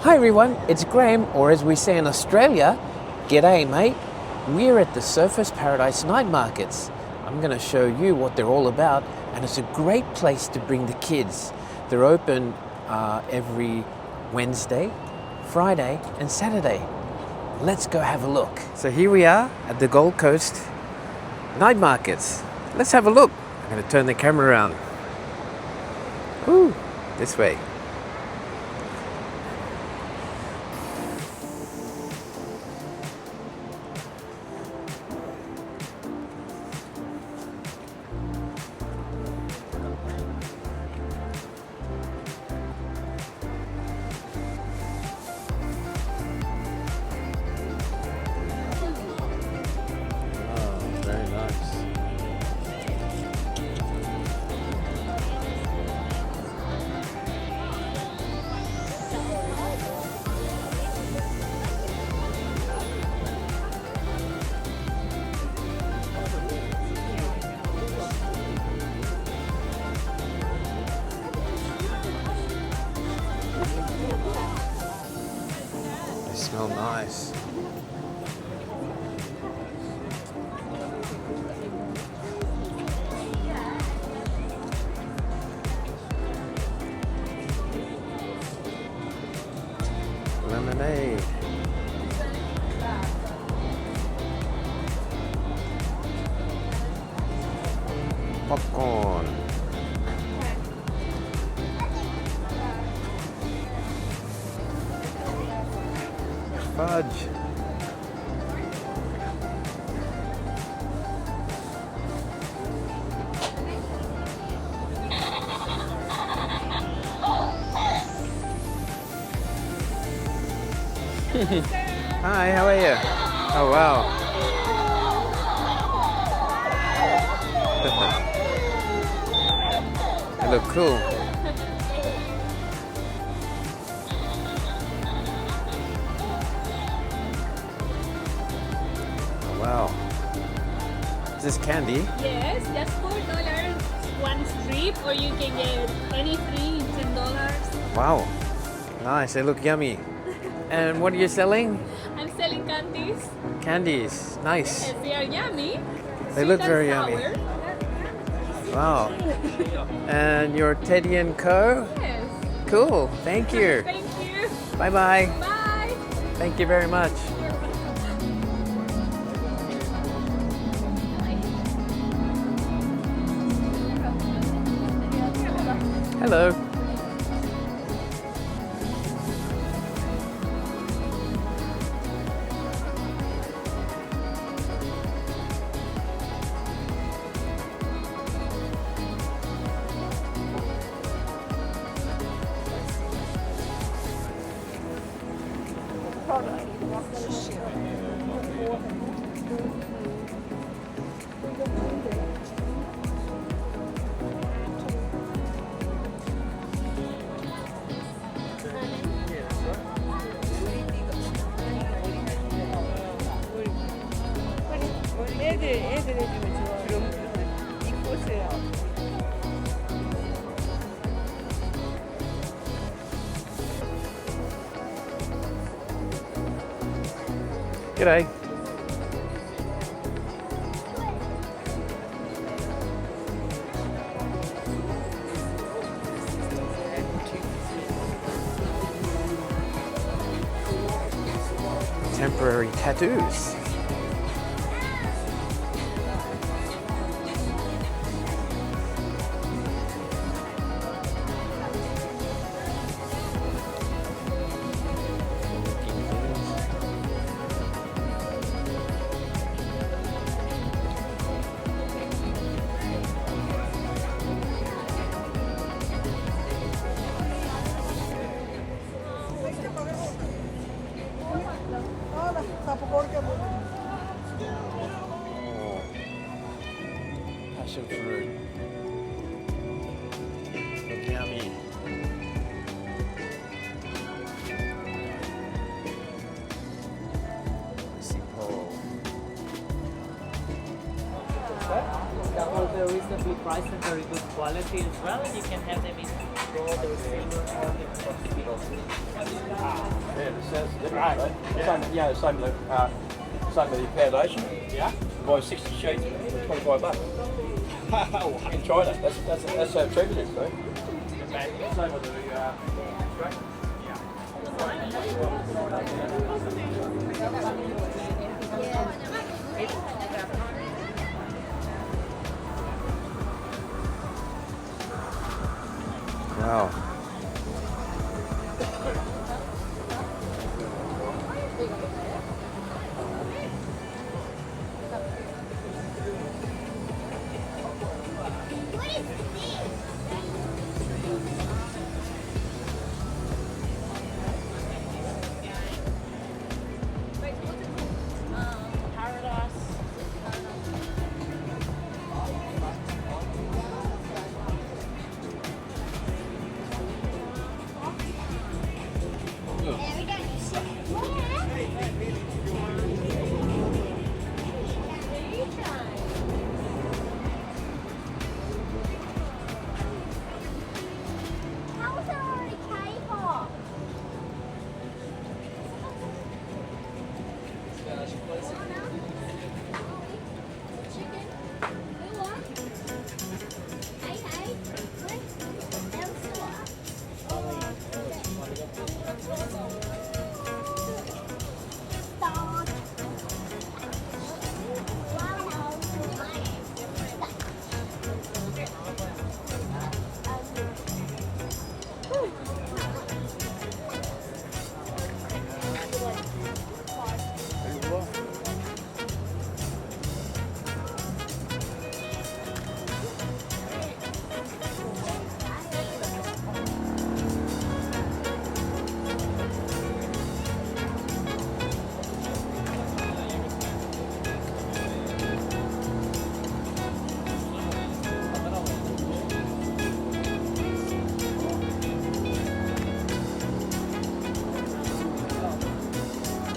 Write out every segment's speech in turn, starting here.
Hi everyone, it's Graham, or as we say in Australia, g'day mate. We're at the Surfers Paradise night markets. I'm going to show you what they're all about, and it's a great place to bring the kids. They're open every Wednesday, Friday and Saturday. Let's go have a look. So here we are at the Gold Coast night markets. Let's have a look. I'm going to turn the camera around. Ooh, this way. They smell nice. Lemonade. Popcorn. Fudge. Hi, how are you? Oh wow. They look cool. Oh, wow. Is this candy? Yes, just $4 one strip, or you can get any three in $10. Wow. Nice, they look yummy. And what are you selling? I'm selling candies. Candies. Nice. Yes, they are yummy. They look Sweet very and yummy. sour. Wow. And your Teddy and Co? Yes. Cool. Thank you. Thank you. Bye-bye. Bye. Thank you very much. Hello. 애들 해주면 좋아. 이 꽃을. G'day. Temporary tattoos. Passion fruit. Look yummy. Let's see, Paul. good price and very good quality as well. And you can have them in gold or silver or in Yeah, it sounds different, right? Same with the foundation. Yeah. Buy 60 sheets for $25. In China, that's how cheap it is, though. Same with the Wow.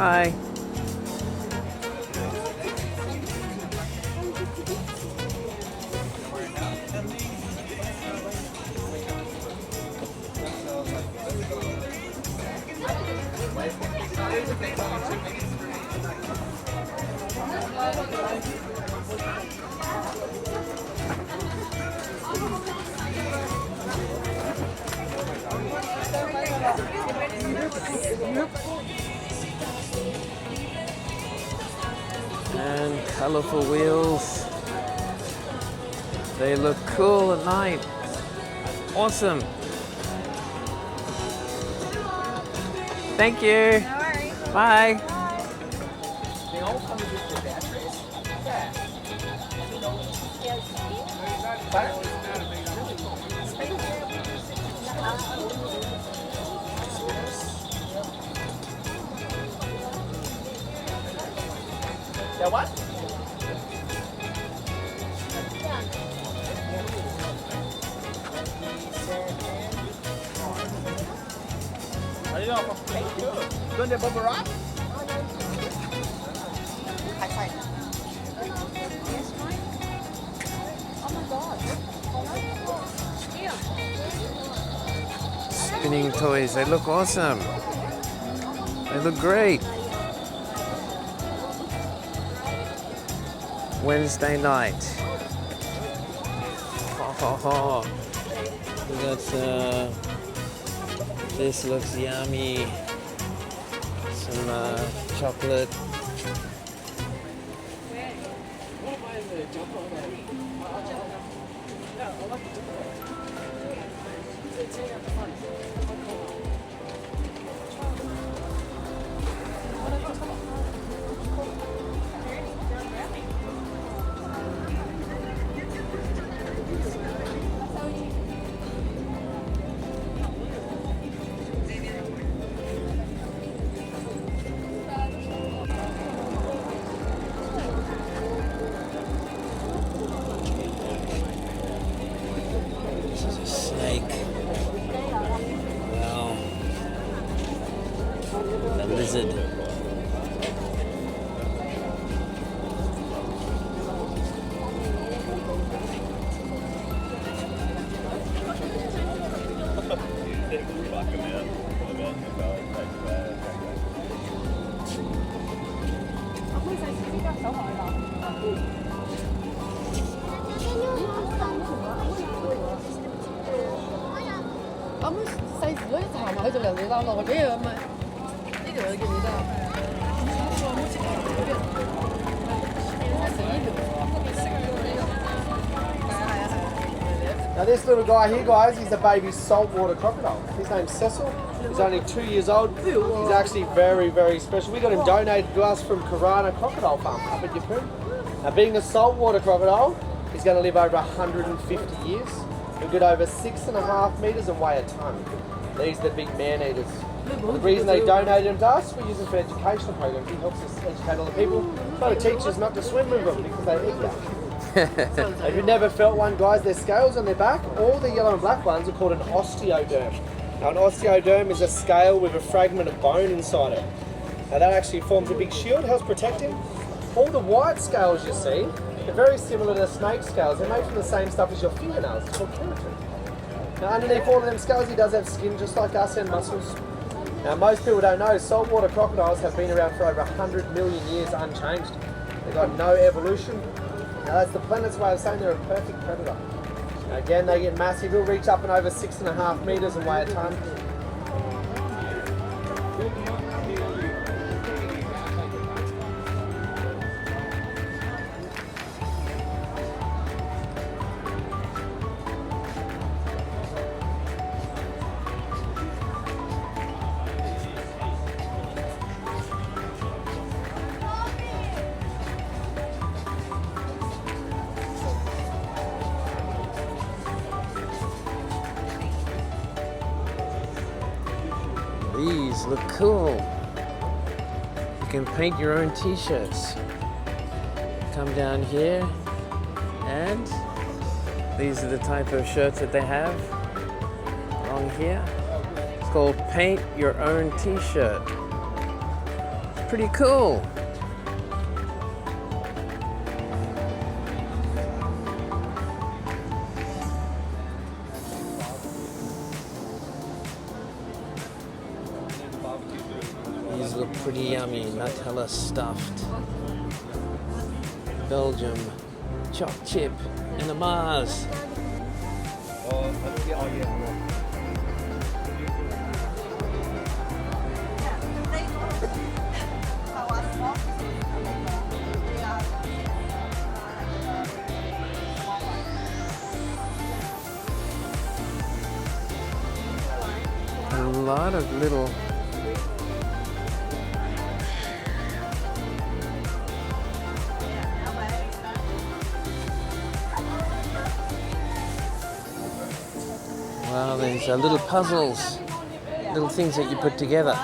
Hi. And colourful wheels. They look cool at night. Awesome. Thank you. No worries. Bye. They all come with the batteries. Yeah, what? Are you not going to bubble wrap? Spinning toys, they look awesome. They look great. Wednesday night. We got this looks yummy. Some chocolate. Snake. Wow. The lizard. 啱啱細時嗰啲行埋去就由你攬落去俾佢咁啊！呢條我見你得。Now this little guy here, guys, he's a baby saltwater crocodile. His name's Cecil. He's only 2 years old. He's actually very, very special. We got him donated to us from Karana Crocodile Farm up at Yeppoon. Now being a saltwater crocodile, he's going to live over 150 years. He'll get over 6.5 metres and weigh a tonne. These are the big man-eaters. The reason they donated him to us, we use them for educational programs. He helps us educate other people. Try to teach us not to swim with them because they eat you. If you've never felt one, guys, their scales on their back, all the yellow and black ones are called an osteoderm. Now an osteoderm is a scale with a fragment of bone inside it. Now that actually forms a big shield, helps protect him. All the white scales you see, they're very similar to the snake scales. They're made from the same stuff as your fingernails. It's called keratin. Now underneath all of them scales, he does have skin just like us and muscles. Now most people don't know, saltwater crocodiles have been around for over 100 million years unchanged. They've got no evolution. Now that's the planet's way of saying they're a perfect predator. Now again, they get massive. They'll reach up and over 6.5 metres and weigh a tonne. These look cool. You can paint your own t-shirts. Come down here and these are the type of shirts that they have along here. It's called Paint Your Own T-shirt. Pretty cool. These look pretty yummy, Nutella stuffed. Belgium, choc chip, and a Mars. A lot of little wow, there's little puzzles, little things that you put together.